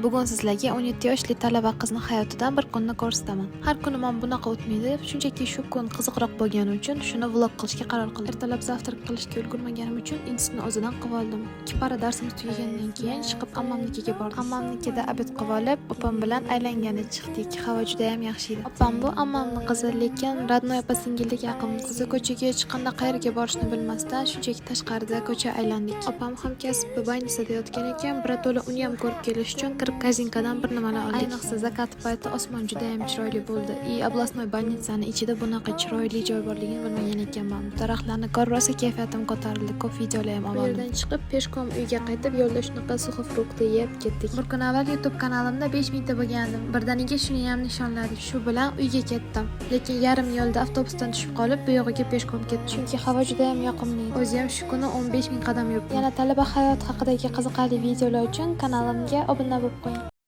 Bugun sizlarga 17 yoshli talaba qizni hayotidan bir kunni ko'rsataman. Har kunim bunaqa o'tmaydi, shunchaki shu kun qiziqroq bo'lgani uchun shuni vlog qilishga qaror qildim. Ertalab zavtrak qilishga ulgurmaganim uchun insini o'zidan qilib oldim. Ikki para darsimiz tugagandan keyin chiqib ammamnikiga bordik. Ammamnikida obed qilib olib, opam bilan aylangani chiqdik. Havo juda ham yaxshi edi. Opam bu ammamni qizi, lekin radnoy opa-singillik yaqinmiz. Qizi ko'chaga chiqqanda qayerga borishni bilmasdan shunchaki tashqarida ko'cha aylandik. Opam ham kasb bannisida yotgan ekan, birato'la uni ham ko'rib kelish uchun kirib kazinkadan bir nimalar oldik. Ayniqsa zakat payti osmon juda ham chiroyli bo'ldi. Oblastnoy больницаning ichida bunaqa chiroyli joy borligini bilmagan ekanman. Daraxtlarni ko'rib rosa kayfiyatim ko'tarildi. Ko'p videolar ham oldim. Yerdan chiqib peshkom uyga qaytib yo'lda shunaqa suxi frukti yeb ketdik. Bir kun avval YouTube kanalimda 5000 ta bo'lgandim. Birdaniga shuni ham nishonladik. Shu bilan uyga ketdim. Lekin yarim yo'lda avtobusdan tushib qolib, bu yog'iga peshkom ketdim. Chunki havo juda ham yoqimli. O'zi ham shu kuni 15000 qadam yuribdim. Yana talaba hayot haqidagi qiziqarli videolar uchun kanalimga obuna bo'lib qo'ying.